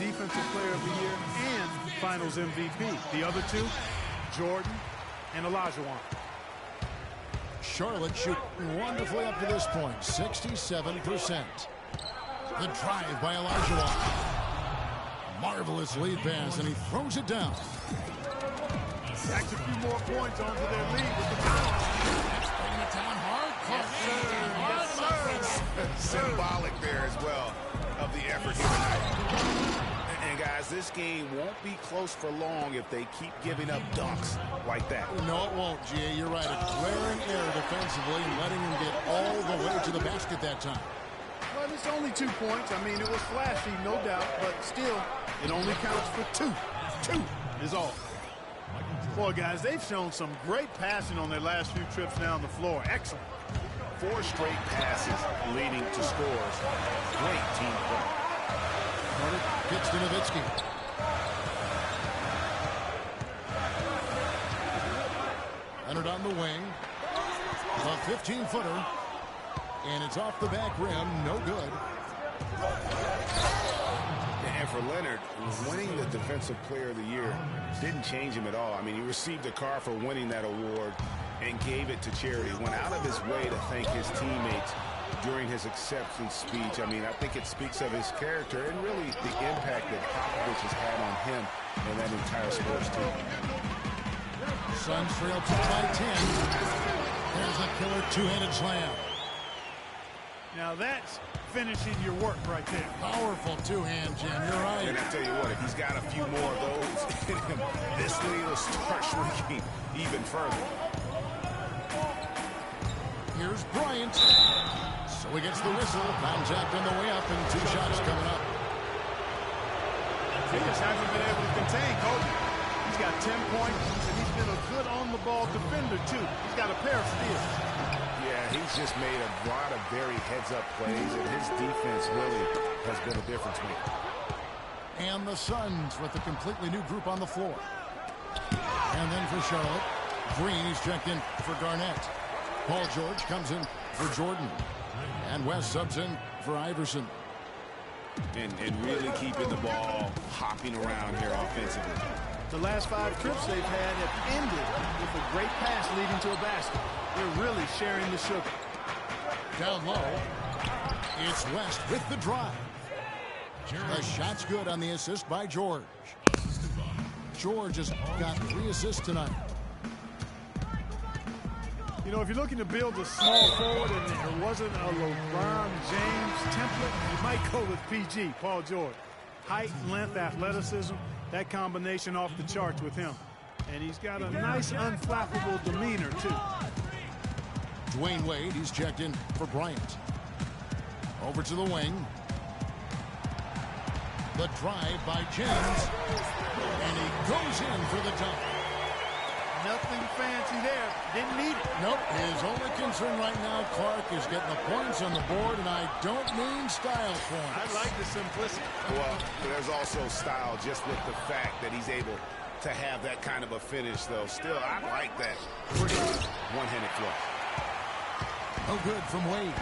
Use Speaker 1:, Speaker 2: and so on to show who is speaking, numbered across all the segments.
Speaker 1: Defensive Player of the Year and Finals MVP. The other two, Jordan and Olajuwon.
Speaker 2: Charlotte shooting wonderfully up to this point, 67%. The drive by Olajuwon. Marvelous lead pass, and he throws it down.
Speaker 1: Stacks a few more points onto their lead with the time.
Speaker 2: Bringing it down hard.
Speaker 1: Yes, sir. Yes, sir.
Speaker 3: Symbolic there as well of the effort here tonight. And guys, this game won't be close for long if they keep giving up dunks like that.
Speaker 2: No, it won't, G.A. You're right. A glaring error defensively and letting him get all the way to the basket that time.
Speaker 1: Well, it's only 2 points. I mean, it was flashy, no doubt, but still, it only counts for 2. 2 is all. Boy, guys, they've shown some great passing on their last few trips down the floor. Excellent.
Speaker 3: 4 straight passes leading to scores. Great team play.
Speaker 2: Gets to Nowitzki. Leonard on the wing. A 15-footer. And it's off the back rim. No good.
Speaker 3: And for Leonard, winning the Defensive Player of the Year didn't change him at all. I mean, he received a car for winning that award and gave it to charity. Went out of his way to thank his teammates during his acceptance speech. I mean, I think it speaks of his character and really the impact that Popovich has had on him and that entire sports team.
Speaker 2: Suns trail 2 by 10. There's a killer two-handed slam.
Speaker 1: Now that's finishing your work right there.
Speaker 2: Powerful two-hand, Jim. You're right.
Speaker 3: And I tell you what, if he's got a few more of those in him, this lead will start shrinking even further.
Speaker 2: Here's Bryant. So he gets the whistle. Foul jacked on the way up, and 2 shots coming up.
Speaker 1: He just hasn't been able to contain Kobe. He's got 10 points, and he's been a good on-the-ball defender, too. He's got a pair of steals.
Speaker 3: Yeah, he's just made a lot of very heads-up plays, and his defense really has been a difference maker.
Speaker 2: And the Suns with a completely new group on the floor. And then for Charlotte, Green is checked in for Garnett. Paul George comes in for Jordan. And West subs in for Iverson.
Speaker 3: And really keeping the ball hopping around here offensively.
Speaker 1: The last 5 trips they've had have ended with a great pass leading to a basket. They're really sharing the sugar.
Speaker 2: Down low, it's West with the drive. The shot's good on the assist by George. George has got 3 assists tonight.
Speaker 1: You know, if you're looking to build a small forward and there wasn't a LeBron James template, you might go with PG, Paul George. Height, length, athleticism, that combination off the charts with him. And he's got a nice, unflappable demeanor, too.
Speaker 2: Dwayne Wade, he's checked in for Bryant. Over to the wing. The drive by James. And he goes in for the dunk.
Speaker 1: Nothing fancy there. Didn't need it.
Speaker 2: Nope. His only concern right now, Clark, is getting the points on the board, and I don't mean style points.
Speaker 1: I like the simplicity.
Speaker 3: Well, there's also style just with the fact that he's able to have that kind of a finish, though. Still, I like that pretty one-handed flush.
Speaker 2: No good from Wade.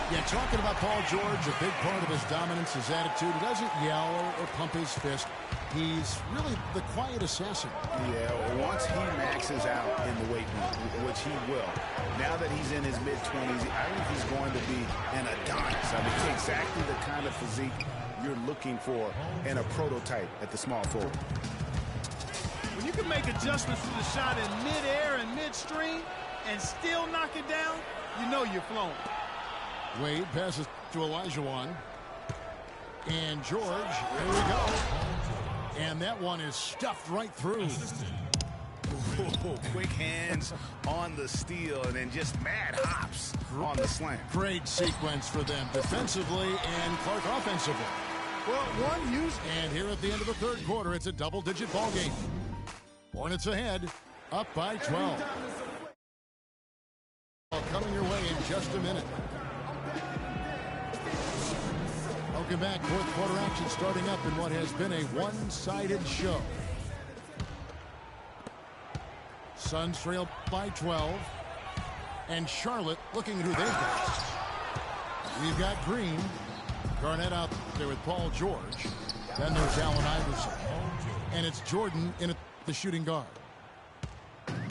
Speaker 2: Yeah, talking about Paul George, a big part of his dominance, his attitude. He doesn't yell or pump his fist. He's really the quiet assassin.
Speaker 3: Yeah, once he maxes out in the weight room, which he will, now that he's in his mid-20s, I think he's going to be an Adonis. I mean, exactly the kind of physique you're looking for in a prototype at the small forward.
Speaker 1: When you can make adjustments to the shot in mid-air and midstream and still knock it down, you know you're flowing.
Speaker 2: Wade passes to Olajuwon. And George, here we go. And that one is stuffed right through.
Speaker 3: Ooh, quick hands on the steal and then just mad hops on the slam.
Speaker 2: Great sequence for them defensively and Clark offensively.
Speaker 1: Well, one use.
Speaker 2: And here at the end of the 3rd quarter, it's a double-digit ball game. Hornets ahead, up by 12. Coming your way in just a minute. Welcome back. 4th quarter action starting up in what has been a one-sided show. Suns trail by 12. And Charlotte looking at who they've got. We've got Green. Garnett out there with Paul George. Then there's Allen Iverson. And it's Jordan in the shooting guard.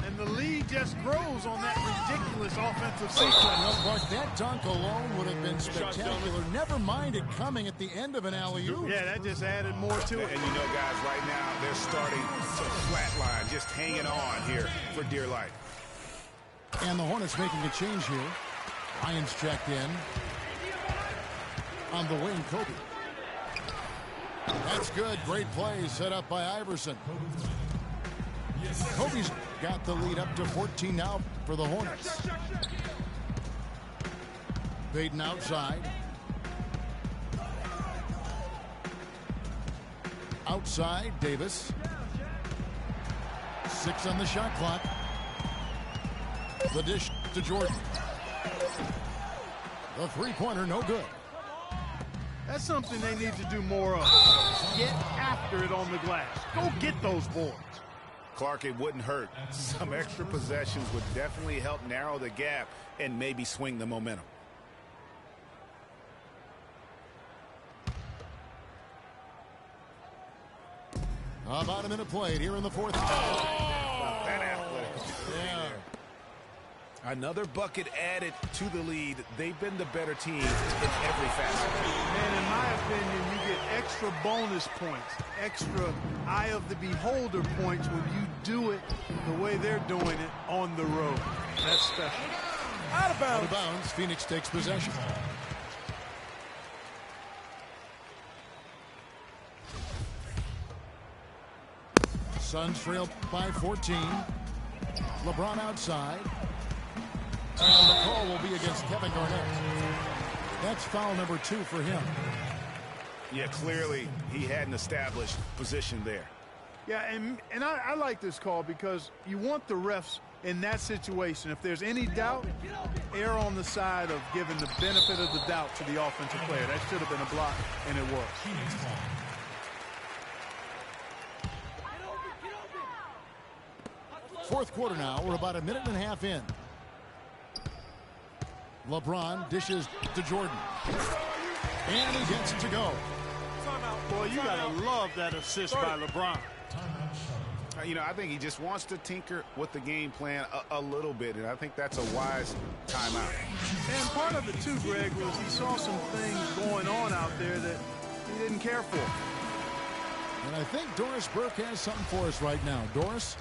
Speaker 1: And the lead just grows on that ridiculous offensive sequence.
Speaker 2: That dunk alone would have been spectacular. Never mind it coming at the end of an alley-oop.
Speaker 1: Yeah, that just added more to it.
Speaker 3: And you know, guys, right now they're starting to flatline, just hanging on here for dear life.
Speaker 2: And the Hornets making a change here. Ryan's checked in. On the wing, Kobe. That's good. Great play set up by Iverson. Kobe's got the lead up to 14 now for the Hornets. Baden outside. Outside, Davis. 6 on the shot clock. The dish to Jordan. The three-pointer, no good.
Speaker 1: That's something they need to do more of. Get after it on the glass. Go get those boards.
Speaker 3: Clark, it wouldn't hurt. Some extra possessions would definitely help narrow the gap and maybe swing the momentum.
Speaker 2: About a minute played here in the fourth.
Speaker 3: That athletic.
Speaker 2: Yeah.
Speaker 3: Another bucket added to the lead. They've been the better team in every facet.
Speaker 1: And in my opinion, you get extra bonus points, extra eye of the beholder points when you do it the way they're doing it on the road. That's special. Out of bounds.
Speaker 2: Out of bounds. Phoenix takes possession. Suns trail by 14. LeBron outside. And the call will be against Kevin Garnett. That's foul number 2 for him.
Speaker 3: Yeah, clearly he had an established position there.
Speaker 1: Yeah, and I like this call because you want the refs in that situation. If there's any doubt, err on the side of giving the benefit of the doubt to the offensive player. That should have been a block, and it was.
Speaker 2: Fourth quarter now. We're about a minute and a half in. LeBron dishes to Jordan. And he gets it to go.
Speaker 1: Boy, you got to love that assist by LeBron.
Speaker 3: You know, I think he just wants to tinker with the game plan a little bit, and I think that's a wise timeout.
Speaker 1: And part of it, too, Greg, was he saw some things going on out there that he didn't care for.
Speaker 2: And I think Doris Burke has something for us right now. Doris?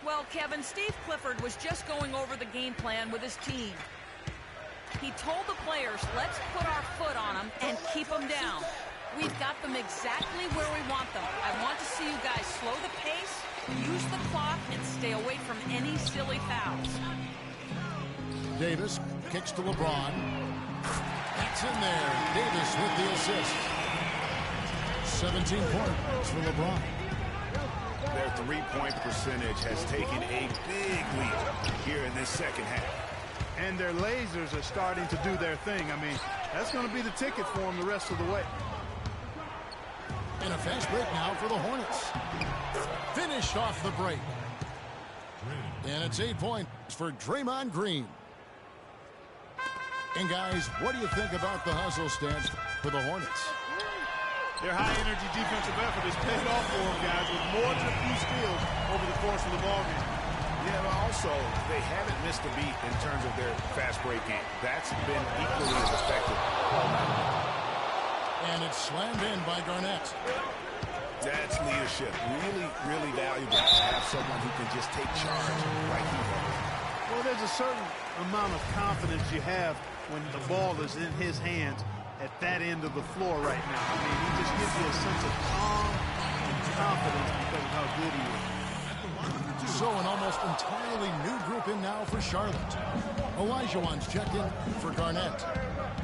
Speaker 4: Well, Kevin, Steve Clifford was just going over the game plan with his team. He told the players, let's put our foot on them and keep them down. We've got them exactly where we want them. I want to see you guys slow the pace, use the clock, and stay away from any silly fouls.
Speaker 2: Davis kicks to LeBron. That's in there. Davis with the assist. 17 points for LeBron.
Speaker 3: Their three-point percentage has taken a big lead here in this second half.
Speaker 1: And their lasers are starting to do their thing. I mean, that's going to be the ticket for them the rest of the way.
Speaker 2: And a fast break now for the Hornets. Finished off the break. And it's 8 points for Draymond Green. And guys, what do you think about the hustle stance for the Hornets?
Speaker 1: Their high-energy defensive effort has paid off for them, guys, with more than a few steals over the course of the ballgame.
Speaker 3: Yeah, but also, they haven't missed a beat in terms of their fast break game. That's been equally as effective.
Speaker 2: And it's slammed in by Garnett.
Speaker 3: That's leadership. Really, really valuable to have someone who can just take charge like he does.
Speaker 1: Well, there's a certain amount of confidence you have when the ball is in his hands at that end of the floor right now. I mean, he just gives you a sense of calm and confidence because of how good he is.
Speaker 2: So an almost entirely new group in now for Charlotte. Olajuwon's checked in for Garnett.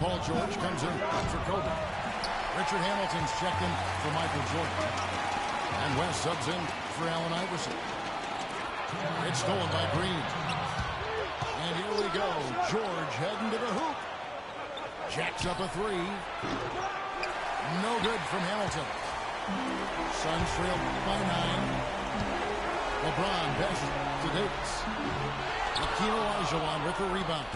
Speaker 2: Paul George comes in for Kobe. Richard Hamilton's checked in for Michael Jordan. And West subs in for Allen Iverson. It's stolen by Green. And here we go. George heading to the hoop. Jacks up a three. No good from Hamilton. Suns trail by 9. LeBron passes to Davis. Hakeem Olajuwon with the rebound.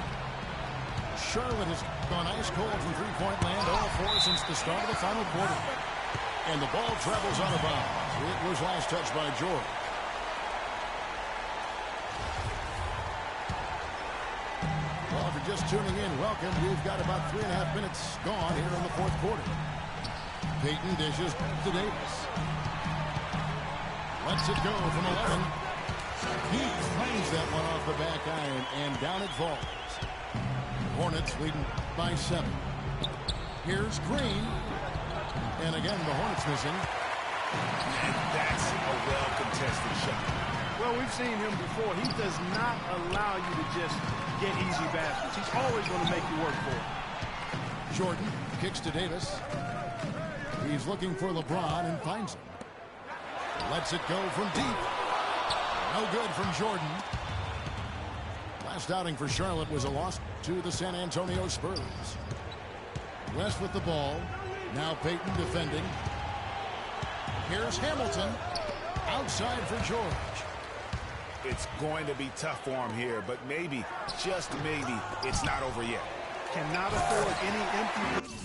Speaker 2: Charlotte has gone ice cold from three-point land, 0-4 since the start of the final quarter. And the ball travels out of bounds. It was last touched by George. Well, if you're just tuning in, welcome. We've got about 3.5 minutes gone here in the fourth quarter. Payton dishes to Davis. Lets it go from 11. He finds that one off the back iron, and down it falls. Hornets leading by 7. Here's Green. And again, the Hornets missing.
Speaker 3: And that's a well-contested shot.
Speaker 1: Well, we've seen him before. He does not allow you to just get easy baskets. He's always going to make you work for it.
Speaker 2: Jordan kicks to Davis. He's looking for LeBron and finds him. Lets it go from deep. No good from Jordan. Last outing for Charlotte was a loss to the San Antonio Spurs. West with the ball. Now Payton defending. Here's Hamilton. Outside for George.
Speaker 3: It's going to be tough for him here, but maybe, just maybe, it's not over yet.
Speaker 1: Cannot afford any empty...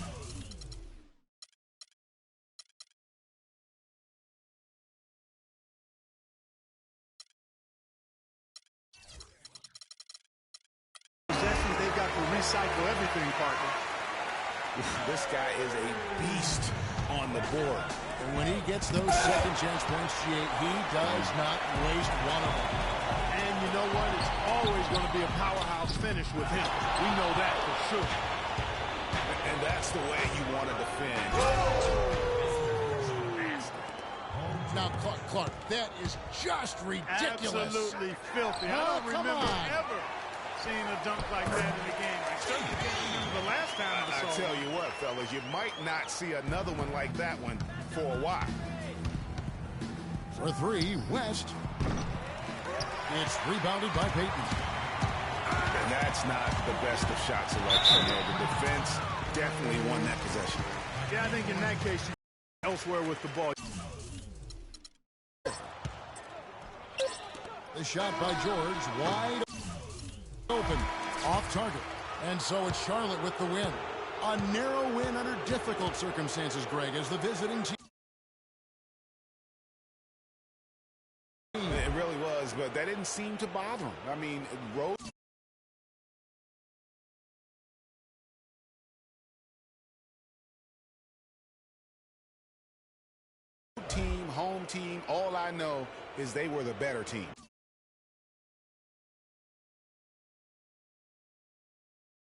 Speaker 1: possessions, they've got to recycle everything, partner.
Speaker 3: This guy is a beast on the board.
Speaker 2: And when he gets those second chance points, he does not waste one of them.
Speaker 1: And you know what? It's always going to be a powerhouse finish with him. We know that for sure.
Speaker 3: And that's the way you want to defend.
Speaker 2: Now, Clark, that is just ridiculous.
Speaker 1: Absolutely filthy. I don't remember ever seeing a dunk like that in the game. I certainly can't remember the last time I saw it.
Speaker 3: I tell you what, fellas, you might not see another one like that one for a while.
Speaker 2: For 3, West. It's rebounded by Payton.
Speaker 3: And that's not the best of shot selection there. The defense definitely won that possession.
Speaker 1: Yeah, I think in that case, you elsewhere with the ball.
Speaker 2: The shot by George, wide open, off target. And so it's Charlotte with the win. A narrow win under difficult circumstances, Greg, as the visiting team.
Speaker 3: It really was, but that didn't seem to bother him. I mean, road team, home team, all I know is they were the better team.